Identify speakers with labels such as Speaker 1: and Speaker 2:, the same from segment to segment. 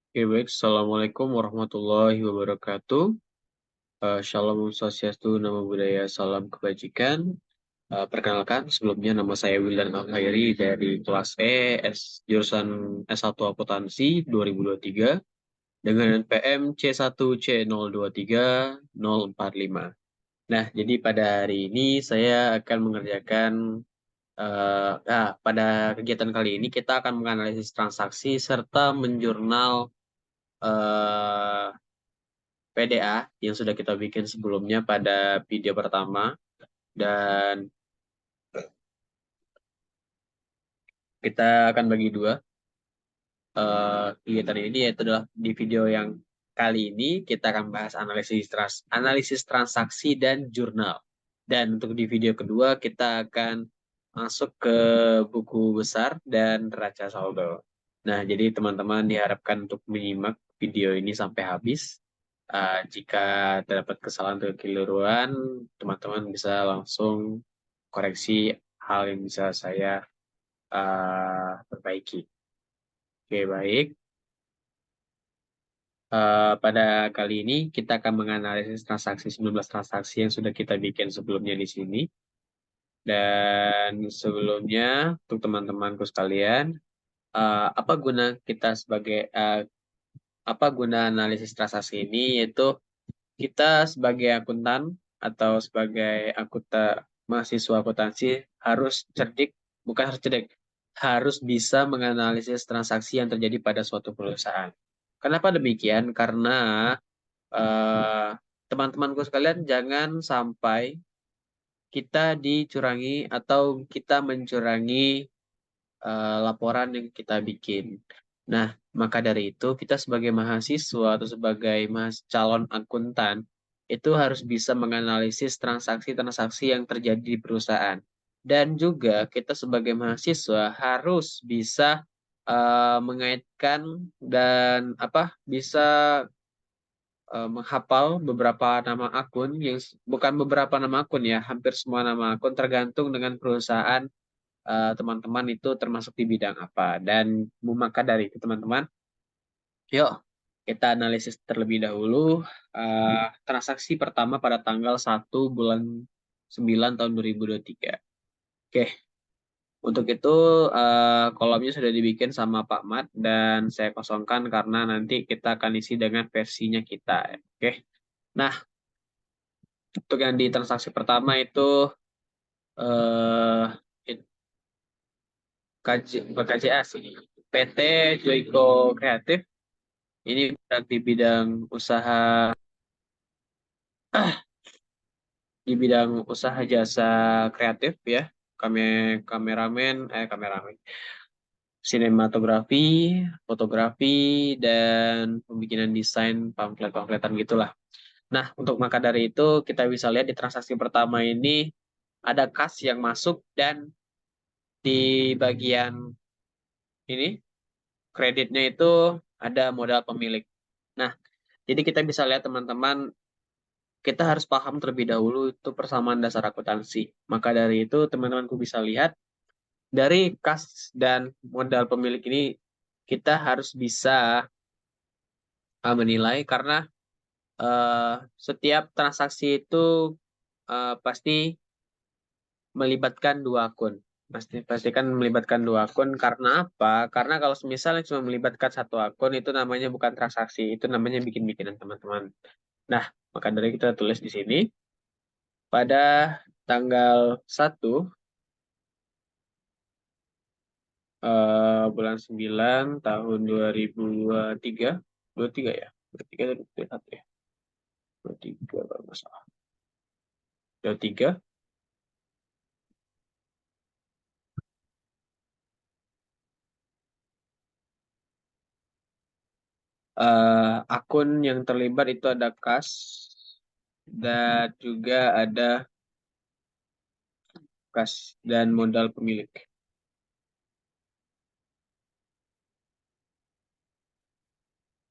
Speaker 1: Oke, baik. Assalamualaikum warahmatullahi wabarakatuh. Shalom Swastiastu, Namo Buddhaya, Salam Kebajikan. Perkenalkan, sebelumnya nama saya Wildan Alkhairi dari kelas jurusan S1 Akuntansi 2023 dengan NPM C1C023045. Nah, jadi pada hari ini saya akan mengerjakan pada kegiatan kali ini kita akan menganalisis transaksi serta menjurnal eh, PDA yang sudah kita bikin sebelumnya pada video pertama, dan kita akan bagi dua kegiatan ini, yaitu adalah di video yang kali ini kita akan bahas analisis transaksi dan jurnal, dan untuk di video kedua kita akan masuk ke buku besar dan neraca saldo. Nah, jadi teman-teman diharapkan untuk menyimak video ini sampai habis. Jika terdapat kesalahan atau kekeliruan, teman-teman bisa langsung koreksi hal yang bisa saya perbaiki. Oke, baik. Pada kali ini kita akan menganalisis 19 transaksi yang sudah kita bikin sebelumnya di sini. Dan sebelumnya, untuk teman-temanku sekalian, apa guna kita apa guna analisis transaksi ini? Yaitu kita sebagai akuntan atau sebagai mahasiswa akuntansi harus cerdik, bukan harus cerdik, harus bisa menganalisis transaksi yang terjadi pada suatu perusahaan. Kenapa demikian? Karena eh, teman-temanku sekalian, jangan sampai kita dicurangi atau kita mencurangi laporan yang kita bikin. Nah, maka dari itu kita sebagai mahasiswa atau sebagai calon akuntan itu harus bisa menganalisis transaksi-transaksi yang terjadi di perusahaan. Dan juga kita sebagai mahasiswa harus bisa mengaitkan dan bisa menghafal beberapa nama akun bukan beberapa nama akun ya, hampir semua nama akun tergantung dengan perusahaan teman-teman itu termasuk di bidang apa. Dan maka dari itu teman-teman, yuk kita analisis terlebih dahulu transaksi pertama pada tanggal 1 bulan 9 tahun 2023. Oke, untuk itu kolomnya sudah dibikin sama Pak Mat dan saya kosongkan karena nanti kita akan isi dengan versinya kita. Oke, nah untuk yang di transaksi pertama itu eh KJA sih. PT Joyko Kreatif. Ini bergerak di bidang usaha di bidang usaha jasa kreatif ya. Kameramen, sinematografi, fotografi, dan pembikinan desain pamflet-pamfletan gitulah. Nah, untuk maka dari itu kita bisa lihat di transaksi pertama ini ada kas yang masuk, dan di bagian ini kreditnya itu ada modal pemilik. Nah, jadi kita bisa lihat teman-teman, kita harus paham terlebih dahulu itu persamaan dasar akuntansi. Maka dari itu teman-temanku bisa lihat dari kas dan modal pemilik ini kita harus bisa menilai, karena eh, setiap transaksi itu pasti melibatkan dua akun. Pastikan melibatkan dua akun. Karena apa? Karena kalau misalnya cuma melibatkan satu akun itu namanya bukan transaksi, itu namanya bikin-bikinan teman-teman. Nah, maka dari kita tulis di sini pada tanggal 1 bulan 9 tahun 2023, 23 ya, 23 atau 21 ya, 23 kalau nggak salah, 23, akun yang terlibat itu ada kas dan juga ada kas dan modal pemilik.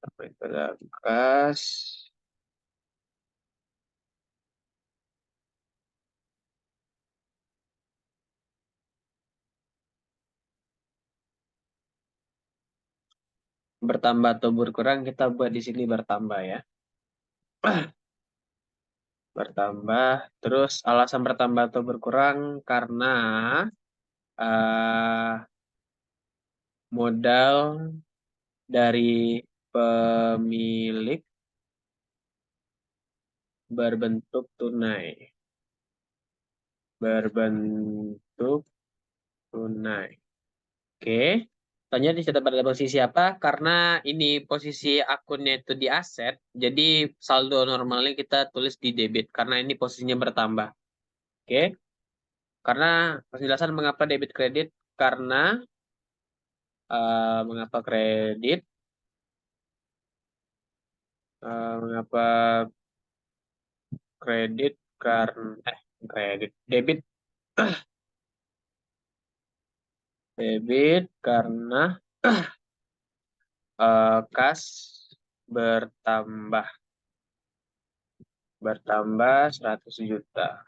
Speaker 1: Apa itu ada kas, bertambah atau berkurang, kita buat di sini bertambah ya. Bertambah. Terus alasan bertambah atau berkurang karena modal dari pemilik berbentuk tunai. Berbentuk tunai. Oke. Tanya dicatat pada posisi apa? Karena ini posisi akunnya itu di aset, jadi saldo normalnya kita tulis di debit karena ini posisinya bertambah. Oke. Karena penjelasan mengapa debit kredit, karena mengapa kredit, mengapa kredit karena kredit debit debit karena kas bertambah 100 juta.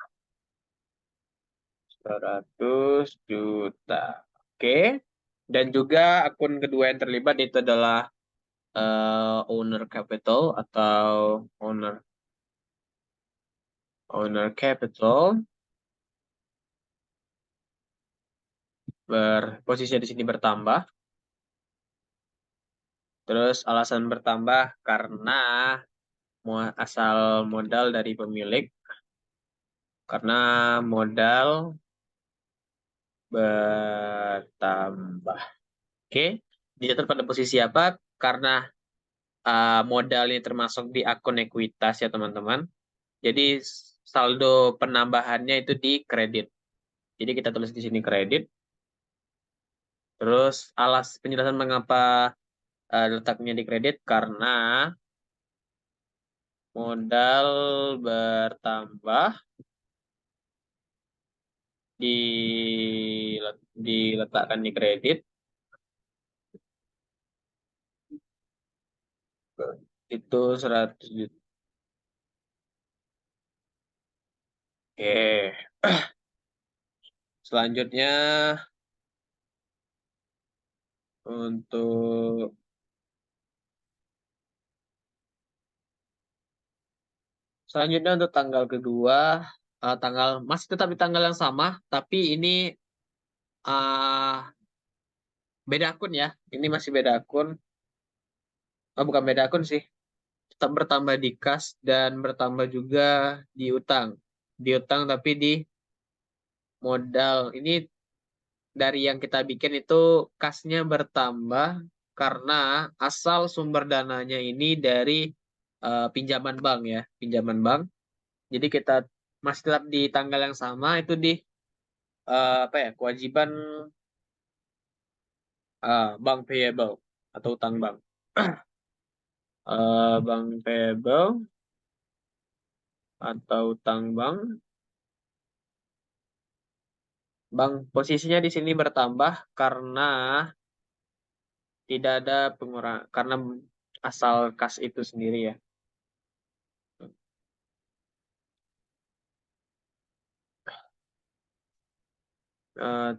Speaker 1: 100 juta. Oke. Dan juga akun kedua yang terlibat itu adalah owner capital atau owner capital berposisi di sini bertambah. Terus alasan bertambah karena asal modal dari pemilik, karena modal bertambah. Oke, dicatat pada posisi apa? Karena modal ini termasuk di akun ekuitas ya teman-teman. Jadi saldo penambahannya itu di kredit. Jadi kita tulis di sini kredit. Terus penjelasan mengapa letaknya di kredit karena modal bertambah diletakkan di kredit itu 100 juta. Oke. Selanjutnya untuk tanggal kedua, tanggal masih tetap di tanggal yang sama, tapi ini uh, beda akun ya. Ini masih beda akun. Oh, bukan beda akun sih. Tetap bertambah di kas dan bertambah juga di utang. Di utang tapi di modal. Ini dari yang kita bikin itu kasnya bertambah karena asal sumber dananya ini dari pinjaman bank ya, pinjaman bank. Jadi kita masih tetap di tanggal yang sama itu di apa ya, kewajiban bank payable atau utang bank. Bank payable atau utang bank. Bank posisinya di sini bertambah karena tidak ada pengurangan karena asal kas itu sendiri ya.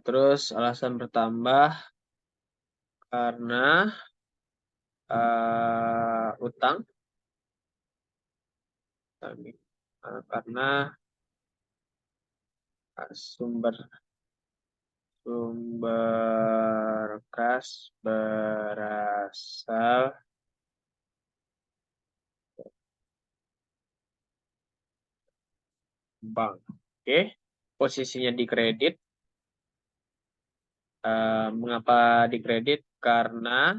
Speaker 1: Terus alasan bertambah karena utang, karena sumber kas berasal bank. Oke, posisinya di kredit. Mengapa di kredit? Karena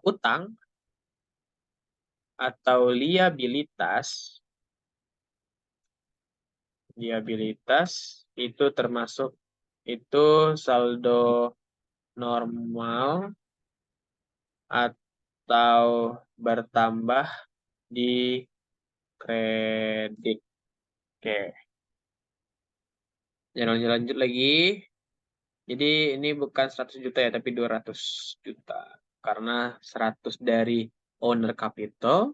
Speaker 1: utang atau liabilitas itu termasuk itu saldo normal atau bertambah di kredit. Oke, jangan lanjut lagi. Jadi ini bukan 100 juta ya, tapi 200 juta. Karena 100 dari owner capital,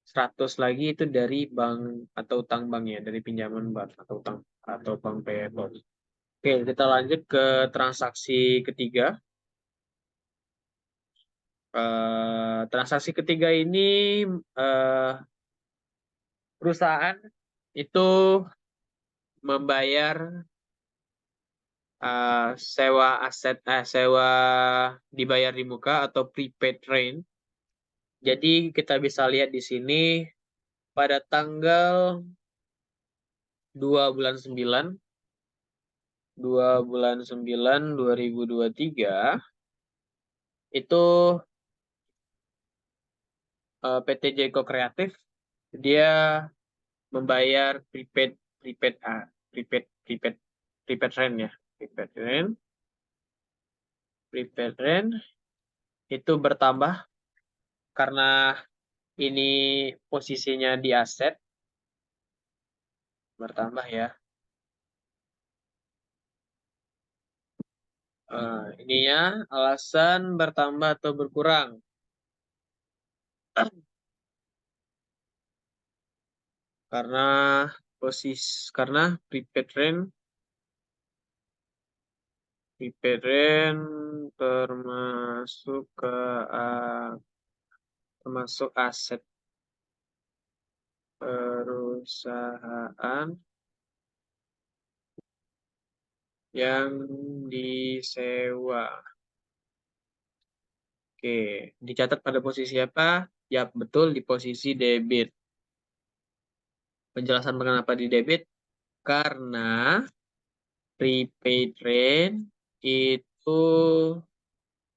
Speaker 1: 100 lagi itu dari bank atau utang bank ya, dari pinjaman bank atau utang atau bank payable. Oke, kita lanjut ke transaksi ketiga. Transaksi ketiga ini perusahaan itu membayar sewa aset, sewa dibayar di muka atau prepaid rent. Jadi kita bisa lihat di sini pada tanggal 2 bulan 9, 2023 itu PT Jeko Kreatif dia membayar prepaid prepaid prepaid rent ya. Prepaid rent itu bertambah karena ini posisinya di aset, bertambah ya. Ininya alasan bertambah atau berkurang. Karena prepaid rent termasuk aset perusahaan yang disewa. Oke, dicatat pada posisi apa? Ya, betul di posisi debit. Penjelasan mengapa di debit? Karena prepaid rent itu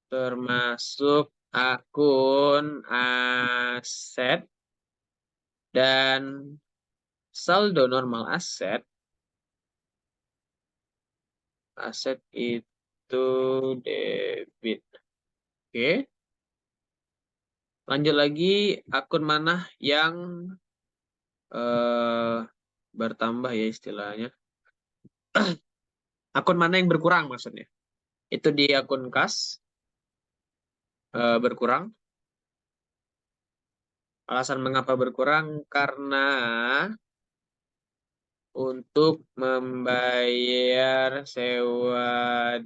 Speaker 1: termasuk akun aset dan saldo normal aset itu debit. Oke. Lanjut lagi, akun mana yang bertambah ya istilahnya. Akun mana yang berkurang maksudnya? Itu di akun kas berkurang. Alasan mengapa berkurang? Karena untuk membayar sewa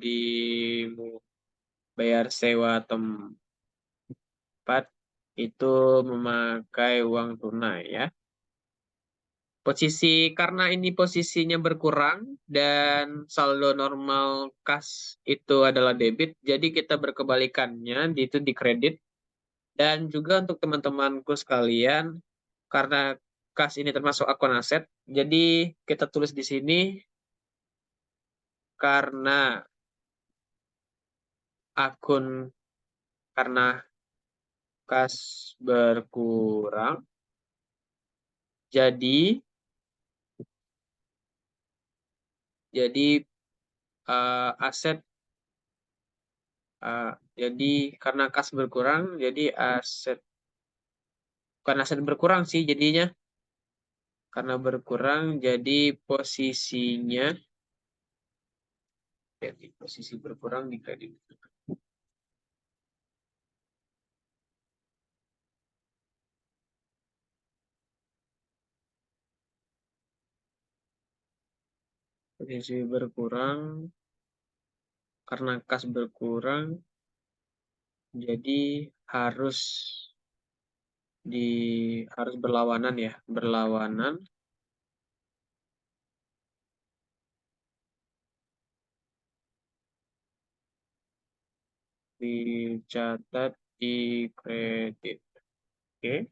Speaker 1: bayar sewa tempat itu memakai uang tunai ya. Karena ini posisinya berkurang dan saldo normal kas itu adalah debit, jadi kita berkebalikannya, itu di kredit. Dan juga untuk teman-temanku sekalian, karena kas ini termasuk akun aset, jadi kita tulis di sini karena akun karena kas berkurang, jadi aset jadi karena kas berkurang, jadi aset bukan aset berkurang sih jadinya, karena berkurang jadi posisinya posisi berkurang di kredit. Posisi berkurang karena kas berkurang, jadi harus berlawanan ya, berlawanan dicatat di kredit. Oke.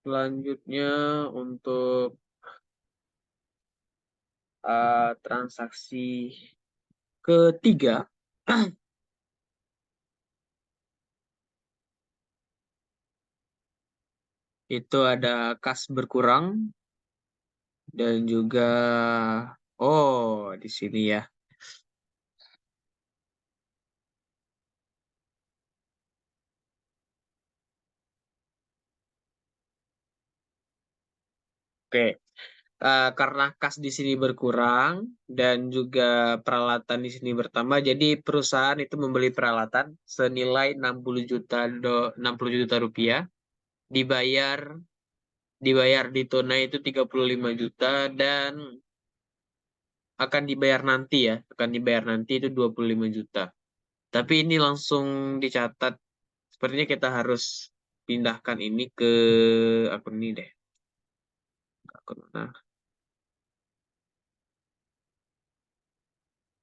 Speaker 1: Selanjutnya untuk transaksi ketiga itu ada kas berkurang dan juga di sini ya. Oke. Karena kas di sini berkurang dan juga peralatan di sini bertambah, jadi perusahaan itu membeli peralatan senilai 60 juta rupiah dibayar di tunai itu 35 juta dan akan dibayar nanti ya, akan dibayar nanti itu 25 juta. Tapi ini langsung dicatat. Sepertinya kita harus pindahkan ini ke akun ini deh. Akun mana?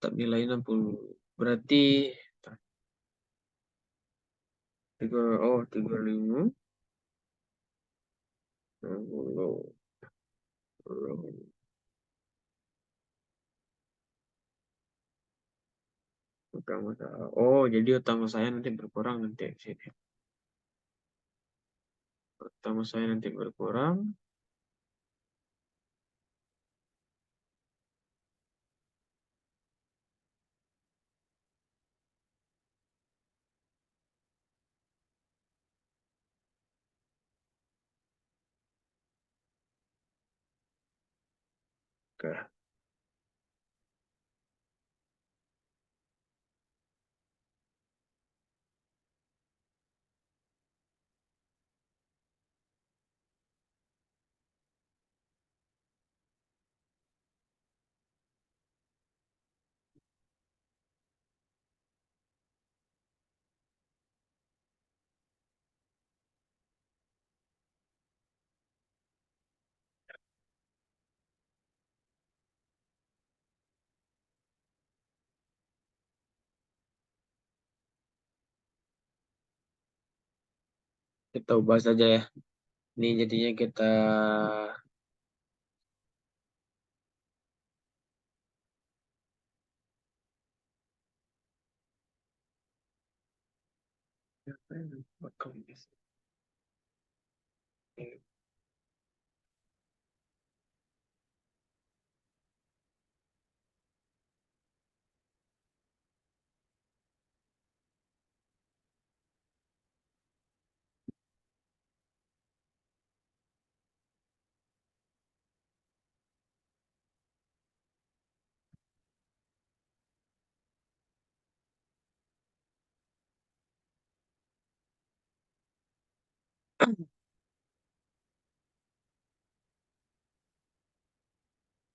Speaker 1: Tak nilai 60. Berarti oh 35 60. Utang usaha. Oh, jadi utang saya nanti berkurang nanti sini. Utang saya nanti berkurang. Oke. Kita ubah saja ya. Ini jadinya kita ya,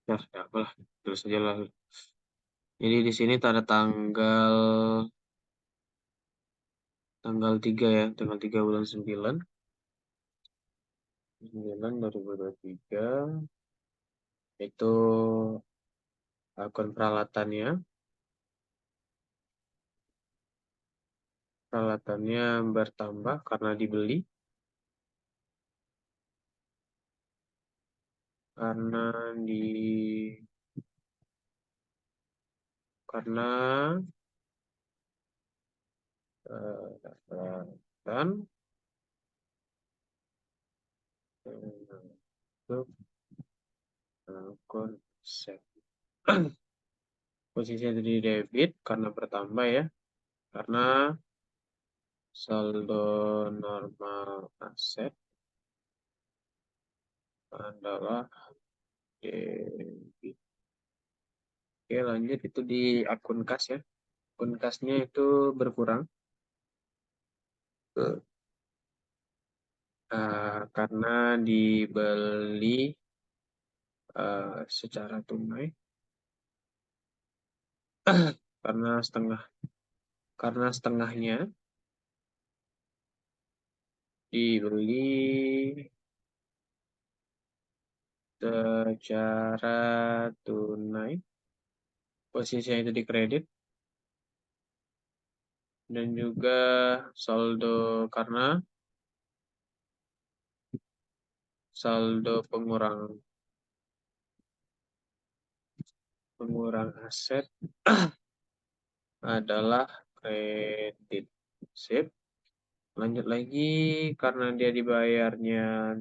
Speaker 1: ya apalah, terus aja lah. Jadi di sini ada tanggal 3 ya, tanggal 3 bulan 9 2023 itu akun peralatannya bertambah karena dibeli, karena di karena dan untuk konsep posisinya di debit karena bertambah ya, karena saldo normal aset adalah debit. Oke, lanjut itu di akun kas ya. Akun kasnya itu berkurang karena dibeli secara tunai karena setengahnya dibeli secara tunai, posisinya itu di kredit, dan juga saldo karena saldo pengurang aset adalah kredit. Sip. Lanjut lagi karena dia dibayarnya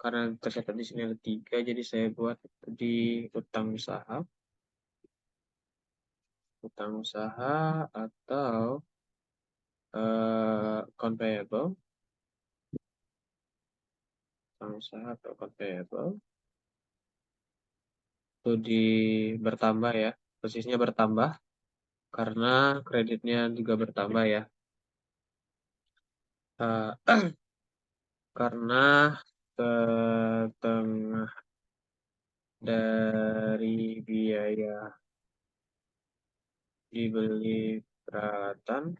Speaker 1: karena tercatat di sini ada 3, jadi saya buat di utang usaha atau account payable, utang usaha atau account payable itu bertambah ya, posisinya bertambah karena kreditnya juga bertambah ya. karena setengah dari biaya dibeli peralatan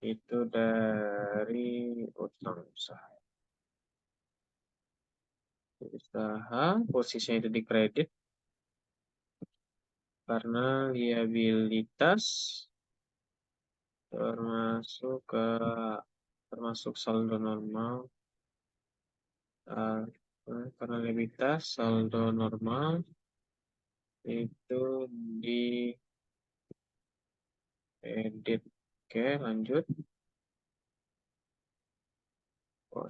Speaker 1: itu dari utang usaha. Usaha posisinya itu di kredit karena liabilitas termasuk termasuk saldo normal, uh, karena liabilitas saldo normal itu di edit. Oke, lanjut. Oh,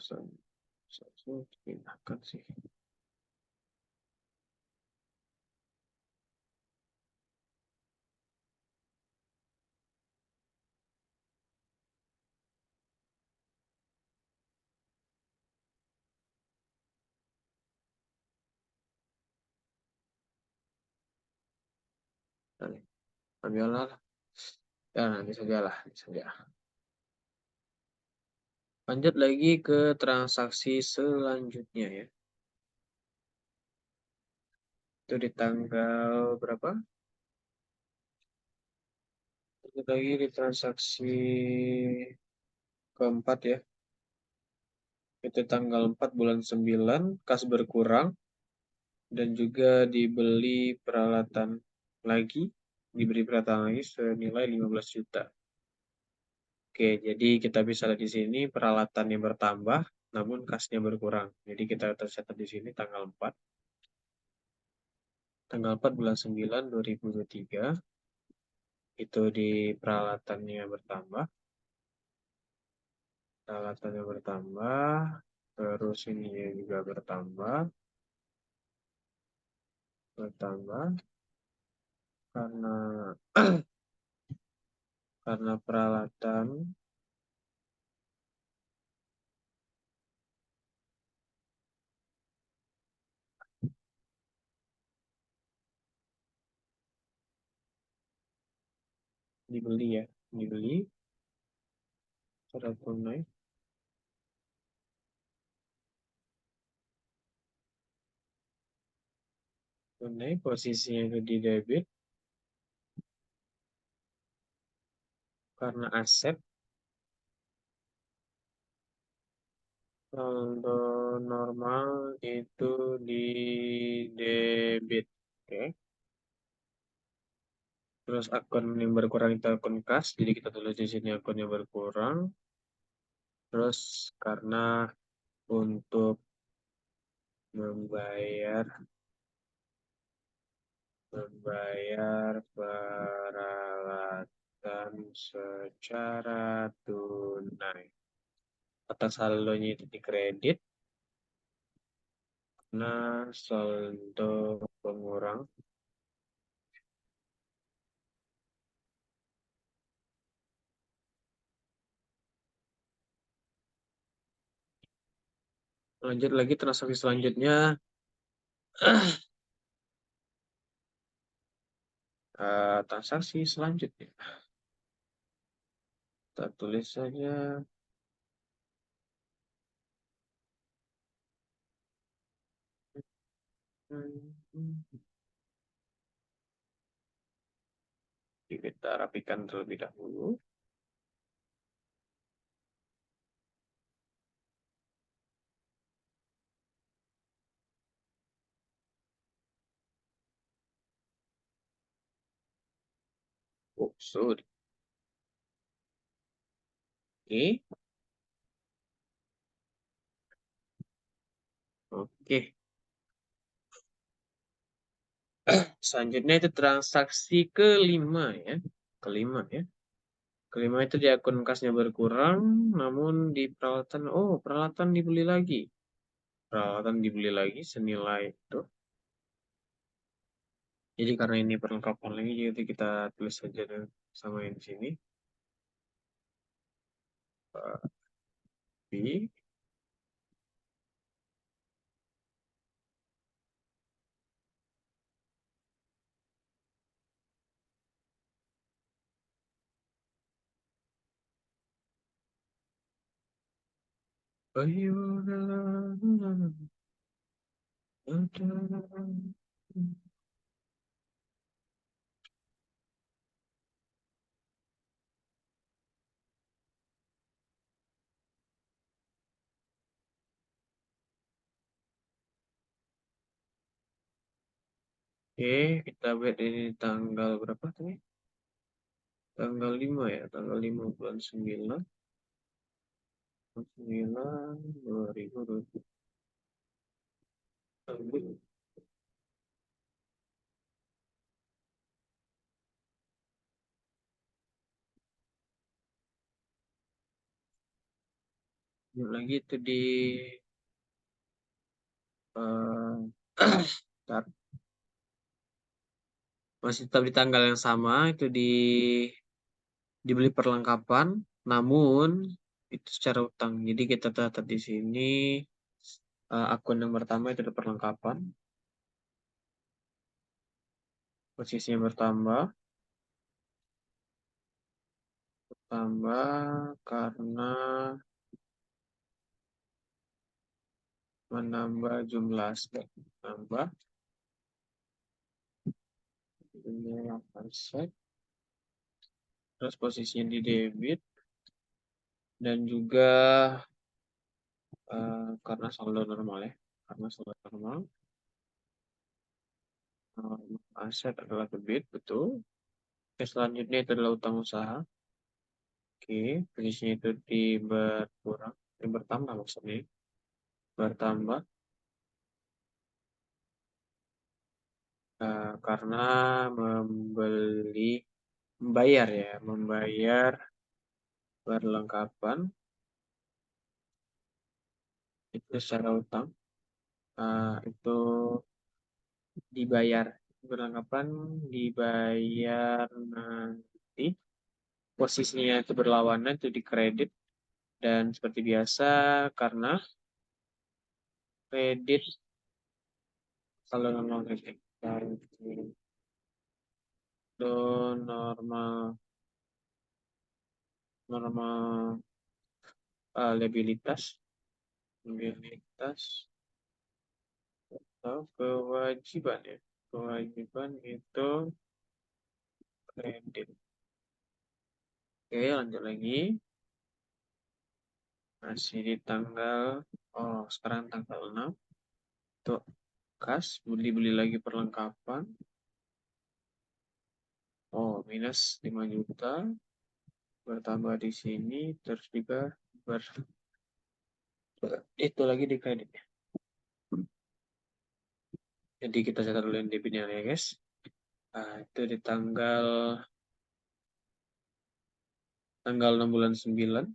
Speaker 1: dipindahkan sih. Nah, ambillah lah. Ya, nanti sajalah, nanti saja. Lanjut lagi ke transaksi selanjutnya ya. Itu di tanggal berapa? Lanjut lagi di transaksi keempat ya. Itu tanggal 4 bulan 9, kas berkurang dan juga diberi peralatan lagi senilai 15 juta. Oke, jadi kita bisa lihat di sini peralatannya bertambah, namun kasnya berkurang. Jadi kita tercatat di sini tanggal 4 bulan 9 2023 itu di peralatannya bertambah, terus ini juga bertambah karena karena peralatan dibeli secara tunai posisinya itu di debit karena aset, saldo normal itu di debit. Oke. Terus akun yang berkurang itu akun kas, jadi kita tulis di sini akunnya berkurang. Terus karena untuk membayar peralatan secara tunai. Atau saldonya itu di kredit, nah saldo pengurang. Lanjut lagi transaksi selanjutnya. Transaksi selanjutnya. Kita tulis saja. Kita rapikan terlebih dahulu. Oh, sorry. Oke. Oke. Selanjutnya itu transaksi kelima ya. Kelima ya. Kelima itu di akun kasnya berkurang, namun di peralatan, peralatan dibeli lagi. Peralatan dibeli lagi senilai itu. Jadi karena ini perlengkapan lagi, jadi kita tulis saja sama yang di sini. B. Ayo, oke, kita buat ini tanggal berapa tadi? Tanggal 5 ya, tanggal 5 bulan 9, 9 2020. Lagi itu di bentar. Masih tetap di tanggal yang sama, itu dibeli perlengkapan, namun itu secara utang. Jadi kita catat di sini akun yang pertama itu ada perlengkapan, posisinya bertambah karena menambah jumlah aset, tambah jumlah aset, terus posisinya di debit, dan juga karena saldo normal ya, karena saldo normal, aset adalah debit, betul. Oke, selanjutnya itu adalah utang usaha. Oke, posisinya itu di berkurang, di bertambah maksudnya, bertambah karena membayar ya, membayar perlengkapan itu secara utang, itu dibayar, perlengkapan dibayar nanti, posisinya itu berlawanan itu di kredit, dan seperti biasa karena kredit kalau normal kredit itu normal normal liabilitas atau kewajiban ya, kewajiban itu kredit. Oke, lanjut lagi, masih di tanggal, sekarang tanggal 6 untuk kas, beli lagi perlengkapan, minus 5 juta, bertambah di sini, terus juga itu lagi di kredit. Jadi kita catat dulu yang debitnya ya guys. Itu di tanggal 6 bulan 9,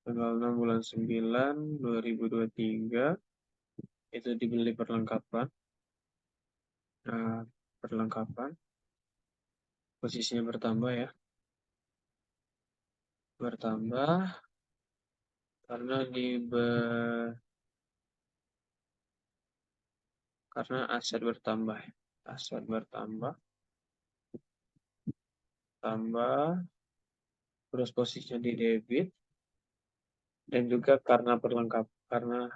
Speaker 1: tanggal 6 bulan 9 2023 itu dibeli perlengkapan. Perlengkapan posisinya bertambah ya, bertambah karena karena aset bertambah, aset bertambah, tambah, terus posisinya di debit, dan juga karena perlengkapan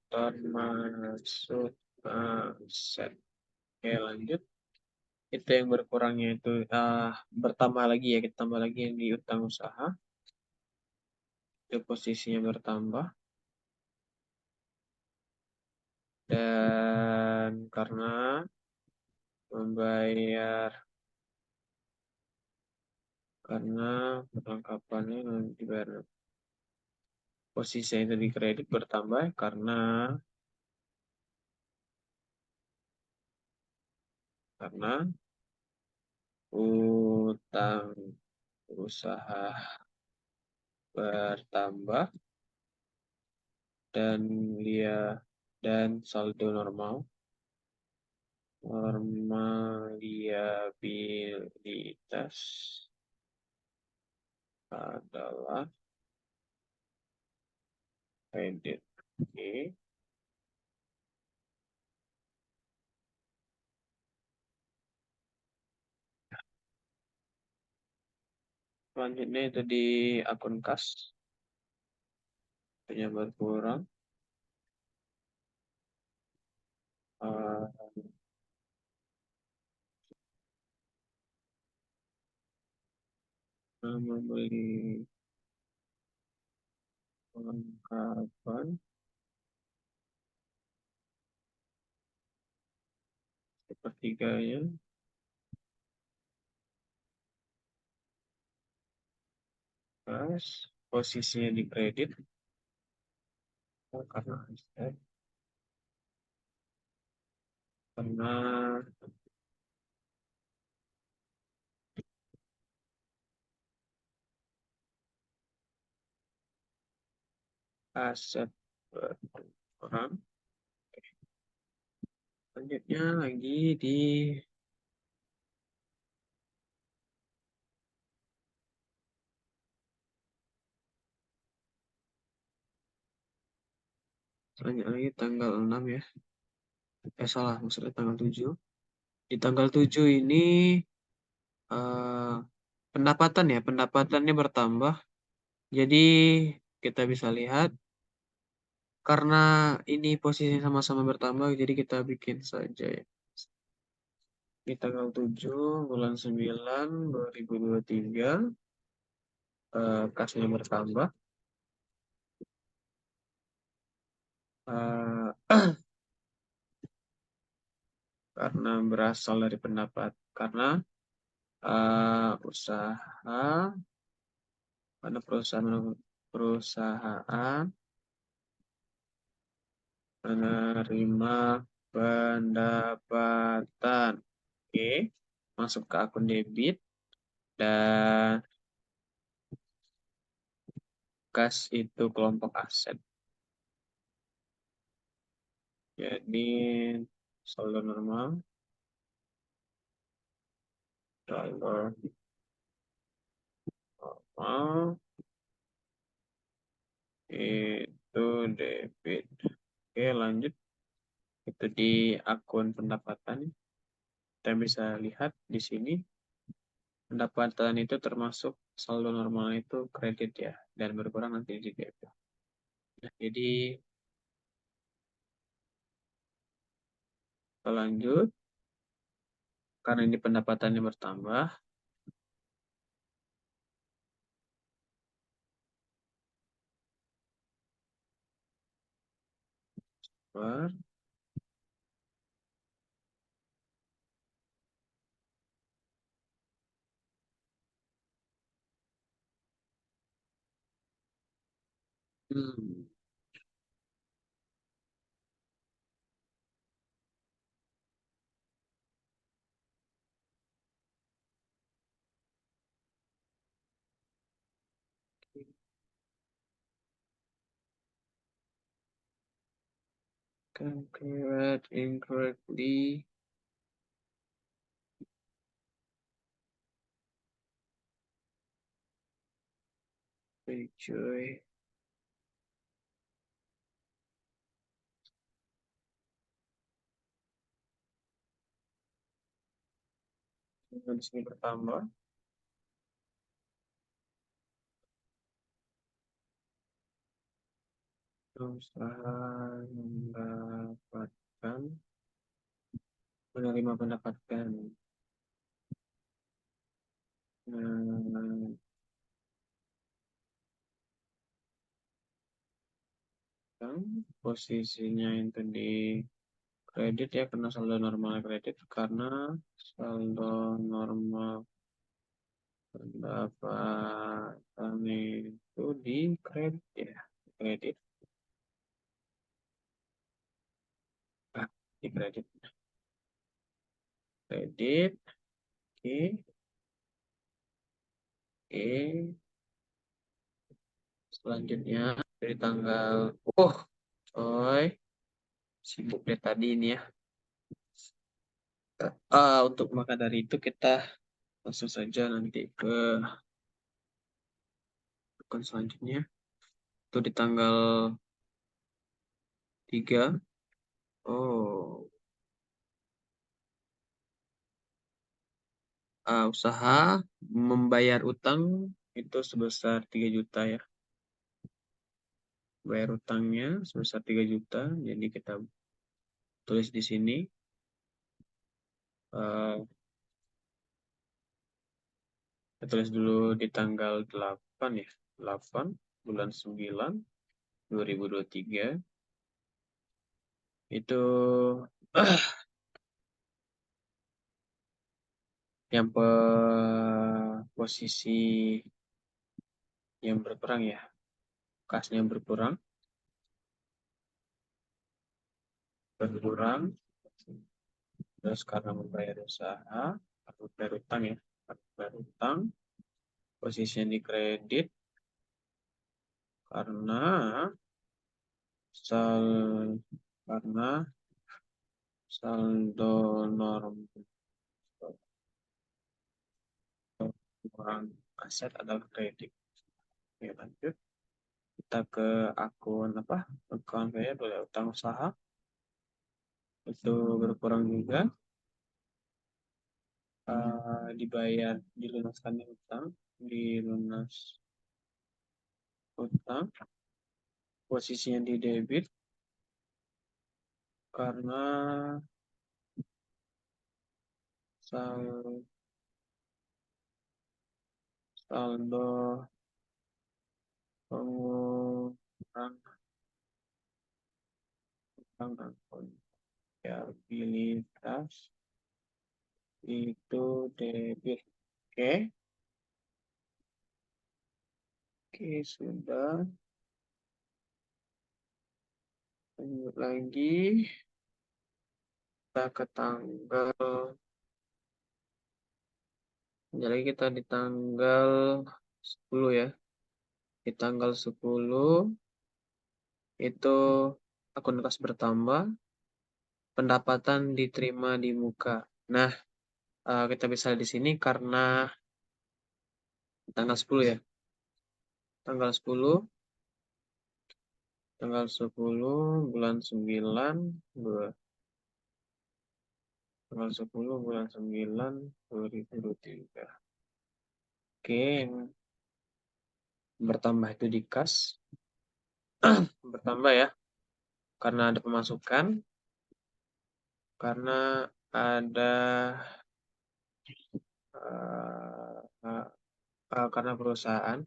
Speaker 1: termasuk aset. Oke, lanjut. Itu yang berkurangnya itu bertambah lagi ya, kita tambah lagi yang di utang usaha, itu posisinya bertambah, dan karena membayar, karena perlengkapannya dibayar, posisinya itu di kredit bertambah karena utang usaha bertambah, dan saldo normaliabilitas adalah kredit. Oke. Selanjutnya itu di akun kas. Punya berkurang. Eh, membeli perlengkapan sepertiganya. Kas. Posisinya di kredit. Karena aset. Karena aset berkurang. Selanjutnya lagi di selanjutnya lagi tanggal 6 ya. Salah, maksudnya tanggal 7. Di tanggal 7 ini eh, pendapatan ya, pendapatannya bertambah. Jadi kita bisa lihat karena ini posisi sama-sama bertambah, jadi kita bikin saja ya. Di tanggal 7 bulan 9 2023 kasnya bertambah. Eh, karena berasal dari pendapat usaha pada perusahaan menerima pendapatan. Oke, masuk ke akun debit dan kas itu kelompok aset. Jadi saldo normal, saldo normal itu debit. Oke, lanjut. Itu di akun pendapatan. Kita bisa lihat di sini pendapatan itu termasuk saldo normal itu kredit ya, dan berkurang nanti di debit. Nah, jadi kita lanjut karena ini pendapatannya bertambah. Per hmm, calculate incorrectly. Cuy. Di sini bertambah. Perusahaan mendapatkan menerima pendapatan. Nah, yang posisinya itu di kredit ya, karena saldo normal kredit, karena saldo normal pendapatan itu di kredit ya, kredit. Di kredit. Kredit, oke, oke. Selanjutnya dari tanggal, coy, sibuk deh tadi ini ya. Untuk maka dari itu kita langsung saja nanti ke akun selanjutnya. Itu di tanggal 3. Oh, usaha membayar utang itu sebesar 3 juta ya. Bayar utangnya sebesar 3 juta. Jadi kita tulis di sini. Kita tulis dulu di tanggal 8 ya. 8 bulan 9 2023. Itu yang posisi yang berperang ya. Kasnya berkurang. Terus karena membayar usaha atau bayar utang ya, bayar utang, posisinya di kredit karena sal karena saldo normal kurang aset adalah kredit. Oke, lanjut kita ke akun apa? Akun bayar oleh utang usaha itu berkurang juga. Dibayar dilunaskan utang dilunas utang posisinya di debit karena saldo pengurang akuntabilitas itu debit. Oke, sudah. Lanjut lagi kita ke tanggal. Jadi kita di tanggal 10 ya. Di tanggal 10 itu akun kas bertambah, pendapatan diterima di muka. Nah, kita bisa di sini karena tanggal 10 ya. Tanggal 10 bulan 9 tanggal 10 bulan 9 2023. Oke, yang bertambah itu di kas. Bertambah ya. Karena ada pemasukan. Karena ada karena perusahaan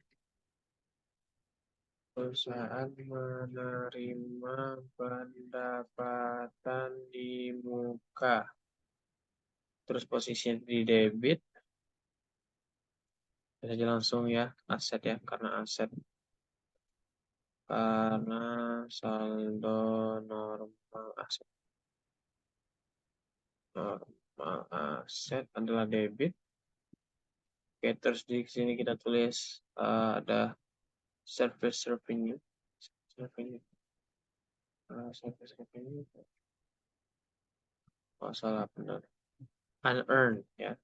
Speaker 1: menerima pendapatan di muka. Terus posisinya di debit. Bisa langsung ya, aset ya, karena aset. Karena saldo normal aset. Normal aset adalah debit. Oke, terus di sini kita tulis ada service revenue. Service revenue. Oh, salah benar. Unearned ya.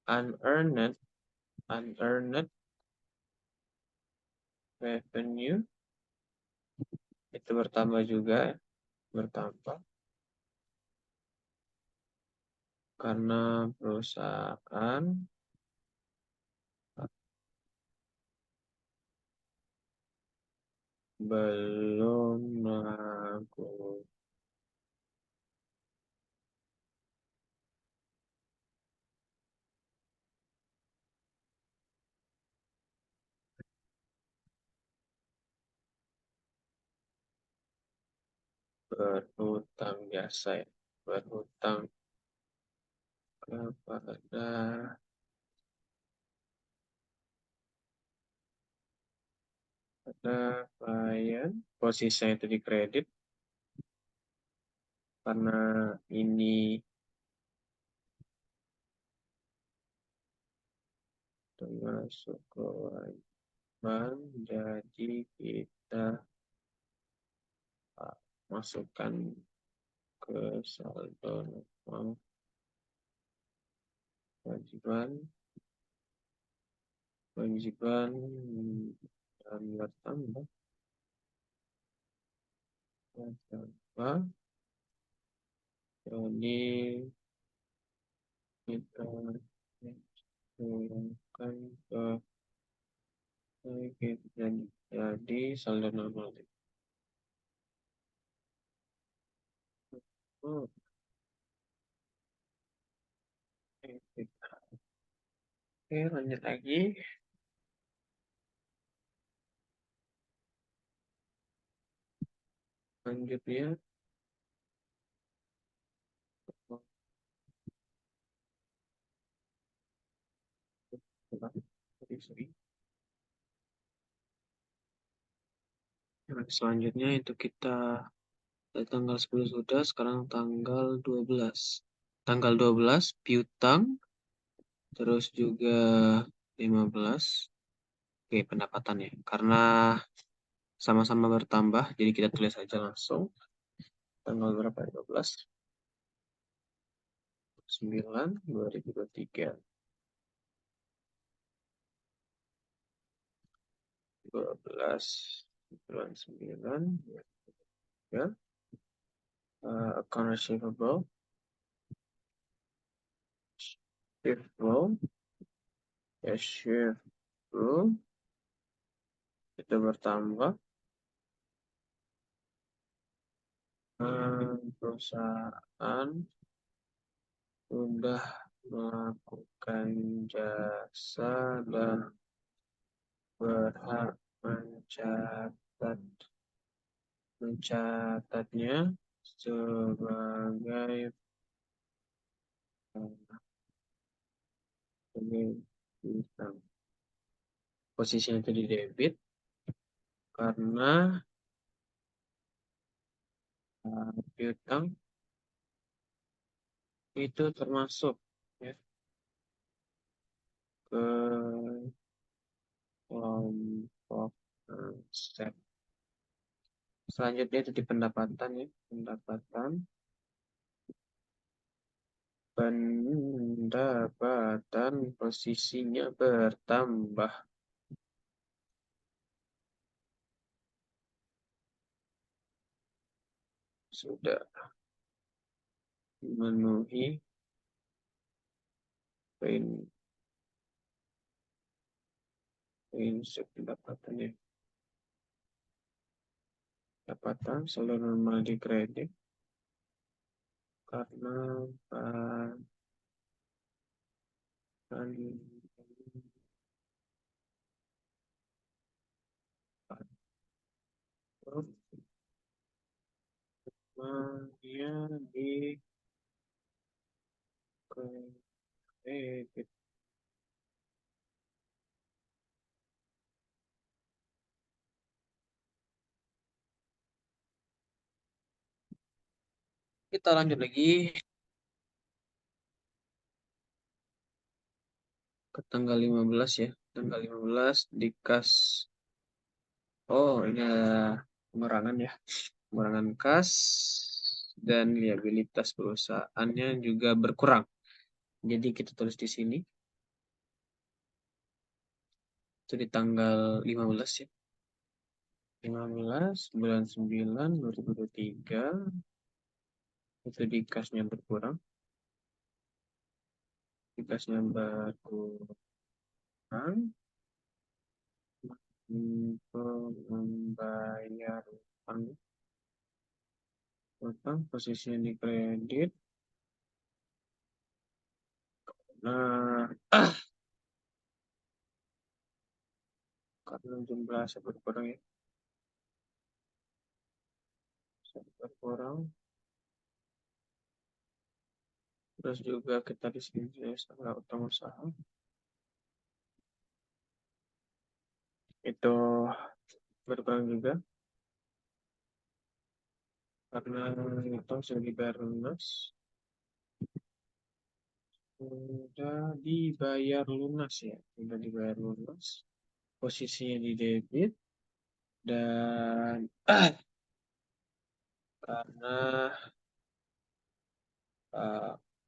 Speaker 1: Unearned revenue itu bertambah juga ya. Bertambah karena perusahaan belum melakukan berhutang biasa ya, berhutang kepada klien, posisinya itu di kredit karena ini termasuk kewajiban, jadi kita masukkan ke saldo normal kewajiban dan bertambah jadi kita turunkan ke Oke, jadi saldo normal. Oh, oke, oke, lanjut lagi. Lanjutnya, oh, sorry. Nah, selanjutnya itu kita tanggal 10 sudah, sekarang tanggal 12. Tanggal 12 piutang, terus juga 15. Oke, pendapatan ya. Karena sama-sama bertambah, jadi kita tulis aja langsung. Tanggal berapa? 12 9 2023. 12 bulan 9 ya. Account receivable, receivable, cashier flow itu bertambah. Perusahaan sudah melakukan jasa dan berhak mencatatnya sebagai piutang. Posisinya itu di debit karena piutang itu termasuk ya ke kelompok aset. Selanjutnya itu di pendapatan ya, pendapatan posisinya bertambah. Sudah memenuhi prinsip pendapatannya. Pendapatan selalu normal di kredit karena di kredit. Kita lanjut lagi ke tanggal 15 ya. Tanggal 15 di kas. Oh, ini ada pengurangan ya. Pengurangan kas dan liabilitas perusahaannya juga berkurang. Jadi kita tulis di sini. Itu di tanggal 15 ya. 15 bulan 9 2023 itu di kasnya berkurang. Di kasnya berkurang untuk membayar utang posisinya di kredit. Nah, karena jumlah saya berkurang ya. Saya berkurang. Terus juga kita di sini saya utang usaha. Itu berkurang juga. Karena itu sudah dibayar lunas. Sudah dibayar lunas ya. Sudah dibayar lunas. Posisinya di debit. Dan karena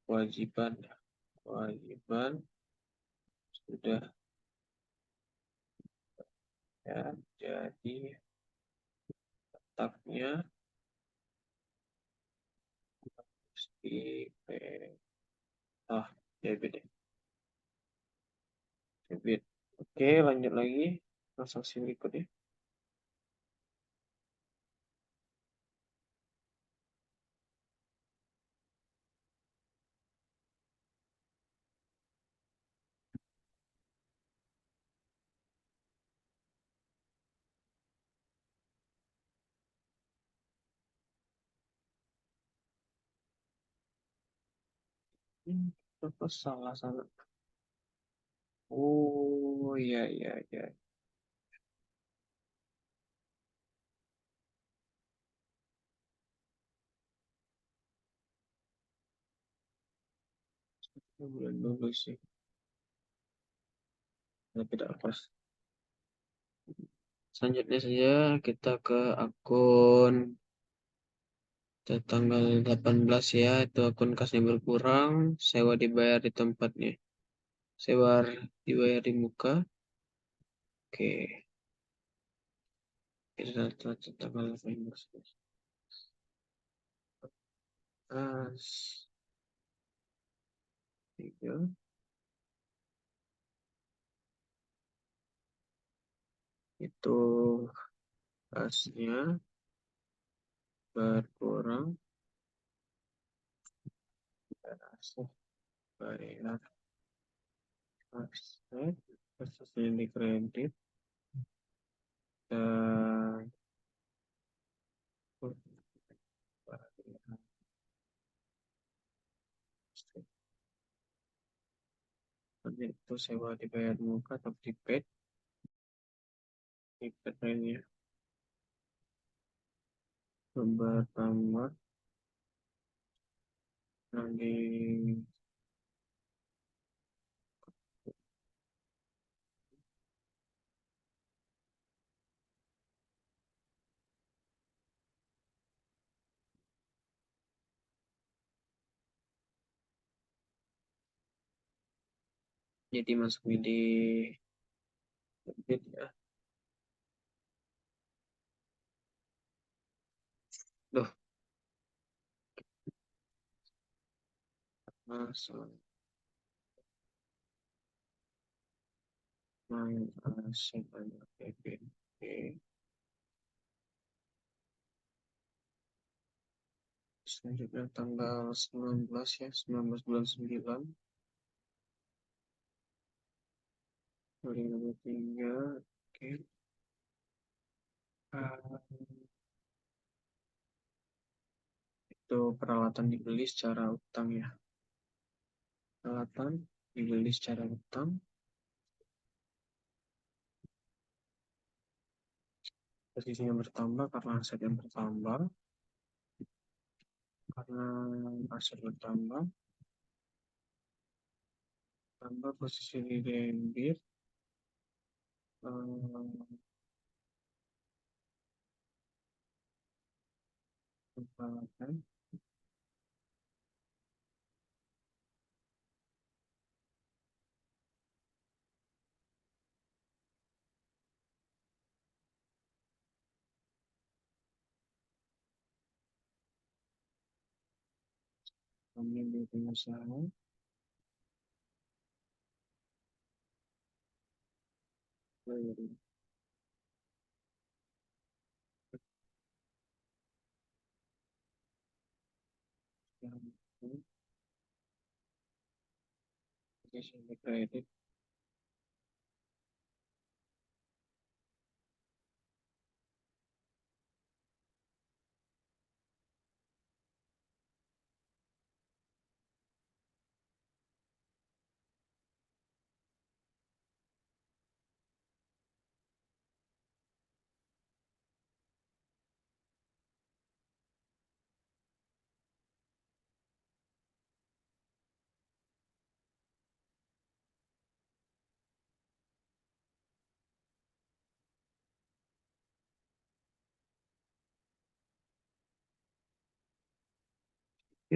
Speaker 1: kewajiban sudah ya, jadi tetapnya di ah debit ya. Debit. Oke, lanjut lagi. transaksi berikutnya. Apa salah sana? Oh iya iya iya. Bulan dulu sih. Tapi tidak pas. Selanjutnya saja kita ke akun tanggal 18 ya. Itu akun kasnya berkurang. Sewa dibayar di tempatnya. Sewa dibayar di muka. Oke. Kita tanggal 18. As 3 itu kasnya berkurang. Asal bayar aset. Asetnya di kredit. Dan itu sewa dibayar muka atau prepaid. Prepaid lainnya bertambah yang di jadi masuk di debit ya. Duh, masuk main aset banyak debit. Oke. Selanjutnya tanggal 19 ya, 19 bulan 9 2023. Oke. Ah, itu peralatan dibeli secara utang ya. Peralatan dibeli secara utang. Posisinya bertambah karena aset yang bertambah. Karena aset bertambah, tambah posisi di debit. eh, Peralatan kami di pengusaha. Posisi di kredit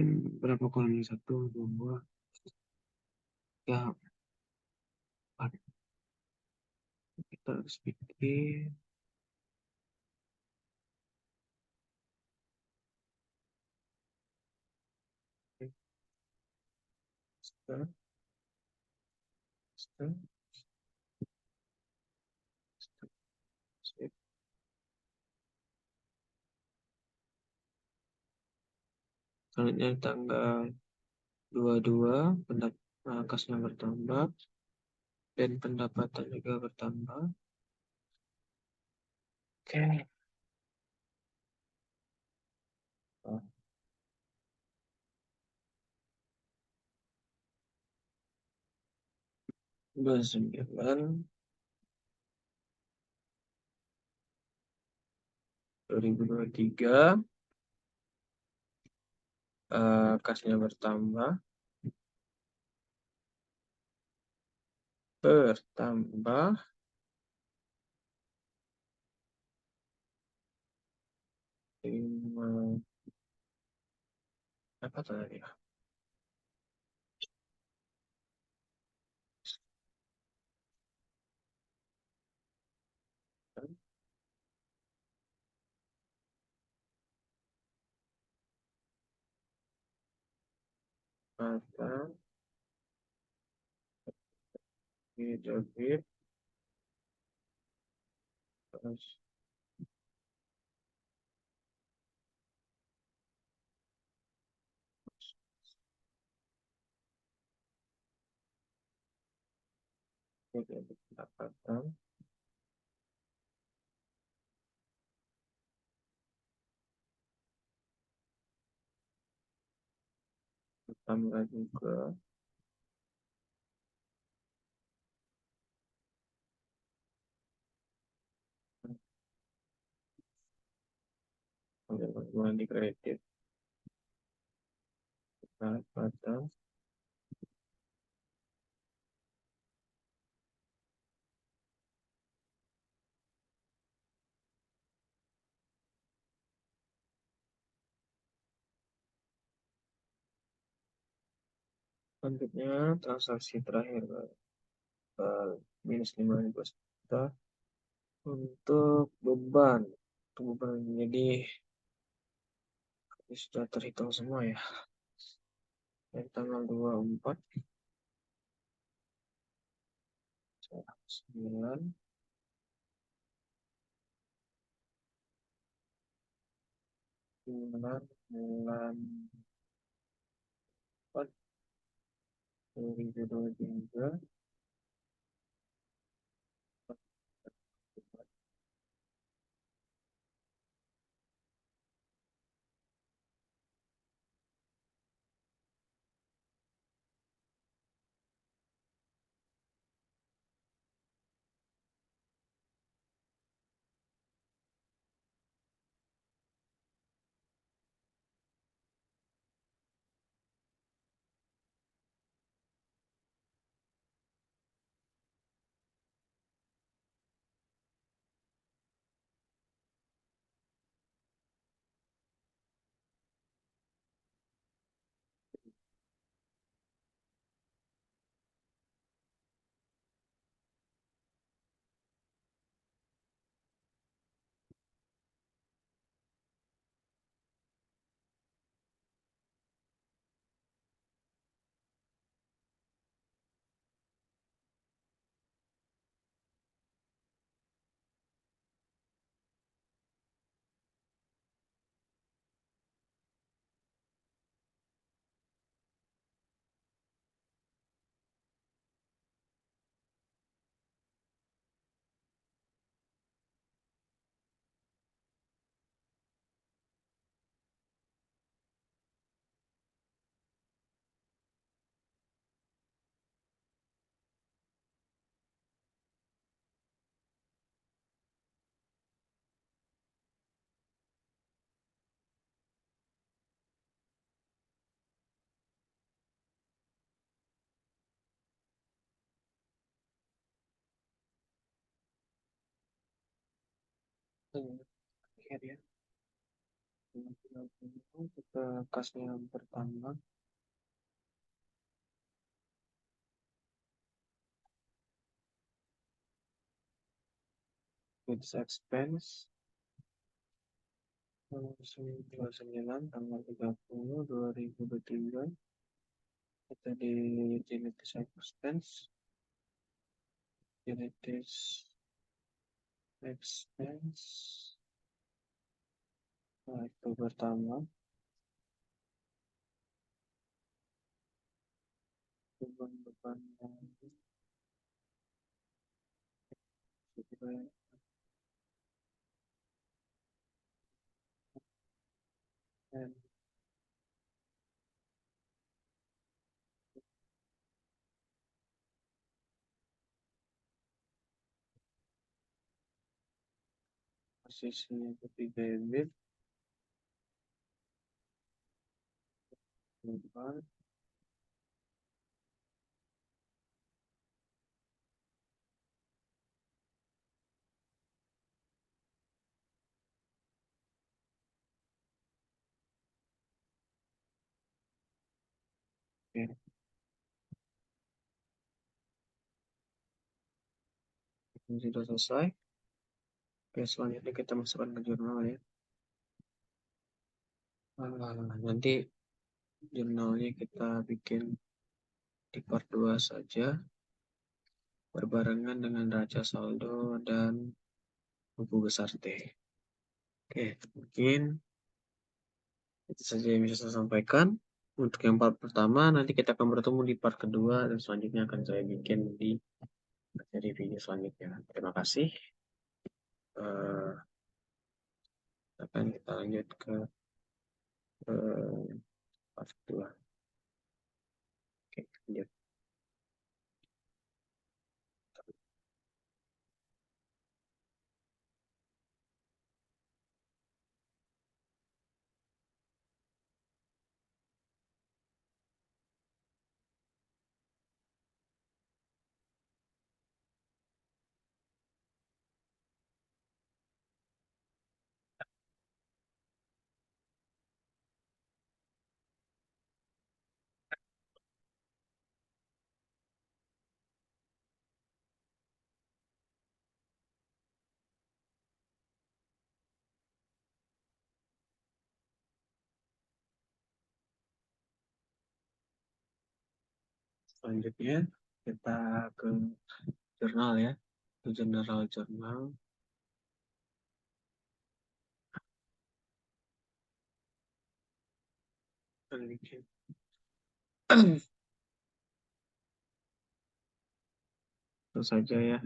Speaker 1: mungkin berapa kolomnya? Satu, dua, tiga, empat. Kita harus bikin start, start. Selanjutnya tanggal 22 kasnya bertambah dan pendapatan juga bertambah. Oke. 29 2023 kasnya bertambah lima apa tadi ya? Mata debit terus debit pendapatan tambah juga pengeluaran di kredit pendapatan selanjutnya transaksi terakhir minus 5.000 juta untuk beban jadi ini sudah terhitung semua ya. Dan tanggal 24 9 bulan 4 2023 akhir ya. Kita kasnya pertama goods expense 29 tanggal 30 2023 kita di utilities expense nah, itu pertama Posisinya ketiga bibit, empat, oke, ini sudah selesai. Oke, selanjutnya kita masukkan ke jurnal ya. Nanti jurnalnya kita bikin di part 2 saja, berbarengan dengan raca saldo dan buku besar T. Oke, mungkin itu saja yang bisa saya sampaikan. Untuk yang part pertama, nanti kita akan bertemu di part kedua, dan selanjutnya akan saya bikin di materi video selanjutnya. Terima kasih. Eh, akan kita lanjut ke part kedua. Oke, lanjut. Selanjutnya kita ke jurnal ya, ke general jurnal. Dan bikin itu saja ya.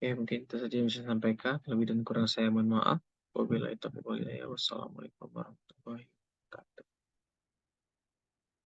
Speaker 1: Oke, mungkin itu saja yang bisa saya sampaikan. Lebih dan kurang saya mohon maaf. Wabillahi taufiq wal hidayah. Wassalamualaikum warahmatullahi wabarakatuh.